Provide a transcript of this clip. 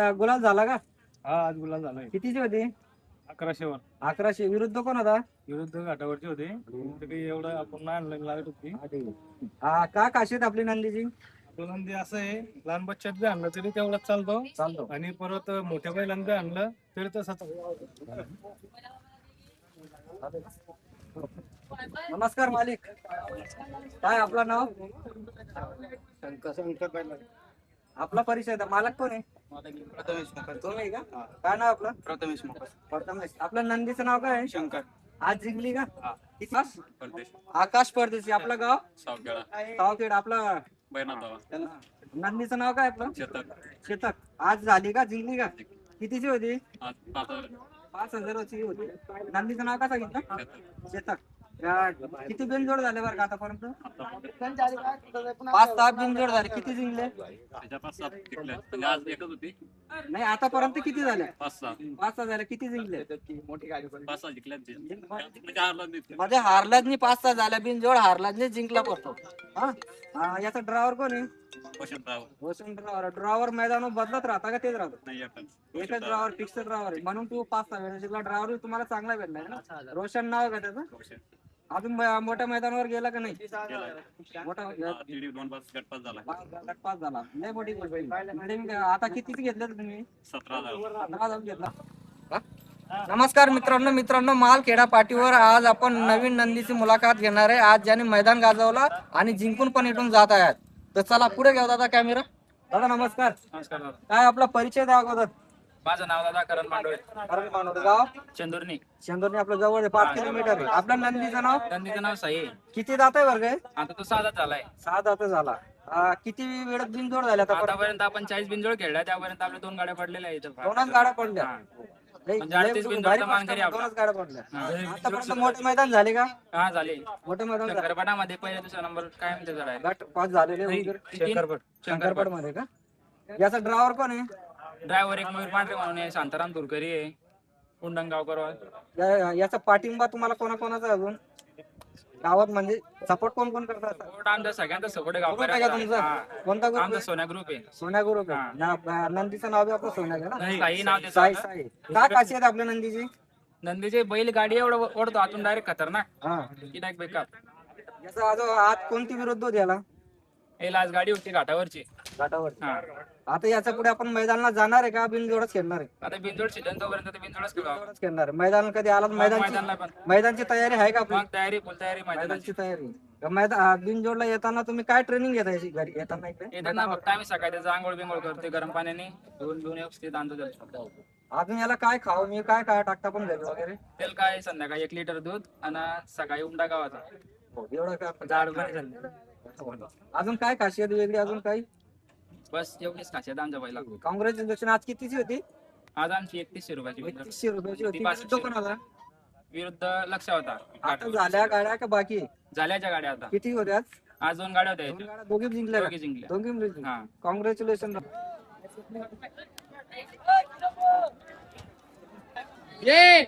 गुलाल झाला का? हा आज गुलाल झालाय. कितीची होती? 1100 वर 1100 विरुद्ध कोण होता? विरुद्ध घाटावरची होते. तर काही एवढं आपण नाही आणलं लागत होती. का खासियत आपली नंदीची? तो नंदी असं आहे, लहान बच्च्यात बी आणलं तरी तेवढाच चालतो आणि परत मोठ्या बैलांना बी आणलं तरी तसंच. नमस्कार मालिक, काय आपलं नाव? आपला परिचय द्या. मालक कोण आहे? तुम्ही का? काय नाव आपलं? प्रथमेश. आपलं नंदीचं नाव काय आहे? शंकर. आज जिंकली का? किती? आकाश परदेशी. आपलं गाव? सावखेड. आपलं नंदीचं नाव काय आपलं? शेतक. आज झाली का? जिंकली का? कितीची होती? 5,000ची होती. नंदीचं नाव काय सांगितलं? शेतक. किती बिनजोड झाले बरं का आतापर्यंत? 5-6 बिनजोड झाले. किती जिंकले? नाही, आतापर्यंत किती झाले? 5-6 झाले. किती जिंकले? मध्ये हारलाच नाही. 5-6 झाल्या बिनजोड, हारलाच नाही, जिंकला पडतो. हा, याचा ड्रायव्हर कोण आहे? रोशन ड्रायव्हर. ड्रायव्हर मैदानावर बदलत राहता का तेच राहतो? एकच ड्रायव्हर, फिक्स ड्रायव्हर आहे म्हणून तू 5-6 वेळा जिंकला. ड्रायव्हर तुम्हाला चांगला भेटलाय ना? रोशन नाव आहे का त्याचं? अजून मोठ्या मैदानावर गेला का नाही? मोठा गटपास झाला. लय मोठी गोष्ट आहे. आता कितीच घेतलं तुम्ही? 17,000 घेतला. नमस्कार मित्रांनो, मालखेडा पाटीवर आज आपण नवीन नंदीची मुलाखत घेणार आहे. आज ज्याने मैदान गाजवला आणि जिंकून पण इथून जात आहेत. तर चला पुढे घेऊ दादा कॅमेरा. दादा नमस्कार. काय आपला परिचय द्या अगोदर. माझं नाव दादा करण मांडवे. गाव? चंदुर्णी. आपल्या जवळ आहे, 5 किलोमीटर आहे. आपल्या नंदीचं नाव? नंदीचं नाव साई. किती दात आहे वर्ग? आता तो 6 झालाय. 6 दात झाला. किती वेळात बिनजोड झाल्या? आतापर्यंत आपण 40 बिनजोड खेळला. त्यापर्यंत आपल्या 2 गाड्या पडलेल्या आहेत. 2च गाड्या पडल्या. म्हणजे 38 बिनजोडचा मानकरी आपला. 2च गाड्या पडल्या. आतापर्यंत मोठे मैदान झाले का? हा झाले. मोठे मैदान झाले. शंकरपटामध्ये पहिला दुसरा नंबर काय म्हणते जरा गट 5 झालेले. शंकरपट मध्ये का? याचा ड्रायव्हर कोण आहे? ड्रायव्हर एक मयूर पांढरे म्हणून आहे, शांताराम तुरकरी आहे, उंडणगावकर. याचा पाठिंबा तुम्हाला कोणाकोणाचा अजून गावात, म्हणजे सपोर्ट कोण करतात? आमच्या सगळ्यांचा सपोर्ट आहे कोणता गावकऱ्यांचा. ग्रुप? आमचा सोन्या ग्रुप आहे. सोन्या ग्रुप आहे. नंदीचं नाव बी आपलं सोन्या आहे ना? साई नाव साई. त्याचं. काय खासियत आपल्या नंदीची? नंदीचे बैल गाडी एवढं ओढतो आतून डायरेक्ट खतरनाक. हा, की डायरेक्ट बेकार. याचा आज कोणती विरुद्ध होती याला? हे लास्ट गाडी होती घाटावरची. घाटावर. हा. आता याच्या पुढे आपण मैदानाला जाणार आहे का बिनजोडच खेळणार आहे? आता बिनजोड सीझन तोपर्यंत बिनजोडच खेळू. बिनजोडच खेळणार आहे. मैदान कधी आला? मैदानला पण मैदानची तयारी आहे का आपली? मग तयारी फुल तयारी मैदानाची. मैदानची तयारी. बिनजोडला येताना तुम्ही काय ट्रेनिंग घेता याची घरी येताना इकडे? येताना फक्त आम्ही सकाळी त्याचा आंघोळ बिंघोळ करते गरम पाण्याने धुवून व्यवस्थित आणतो त्याला. अजून याला काय खाऊ मी काय काय टाकता पण घरी वगैरे? तेल काय संध्याकाळी 1 लिटर दूध आणि सकाळी उंडा गावाचा. एवढं काय? झाड पण झालं. अजून काय खासियत वेगळी? अजून काही? बस एवढीच खासियत आमच्या बैला. काँग्रेच्युलेशन. आज कितीची होती? आज आमची 3100 रुपयाची. 3100 रुपयाची होती. ती 500. विरुद्ध कोण होता? विरुद्ध लक्ष होता. आता झाल्या गाड्या का बाकी? झाल्याच्या गाड्या आता. किती होत्या आज? आज 2 गाड्या होत्या. 2 गाड्या दोघी जिंकल्या? दोघी जिंकल्या. दोघी जिंकल्या. हा. काँग्रेच्युलेशन. ये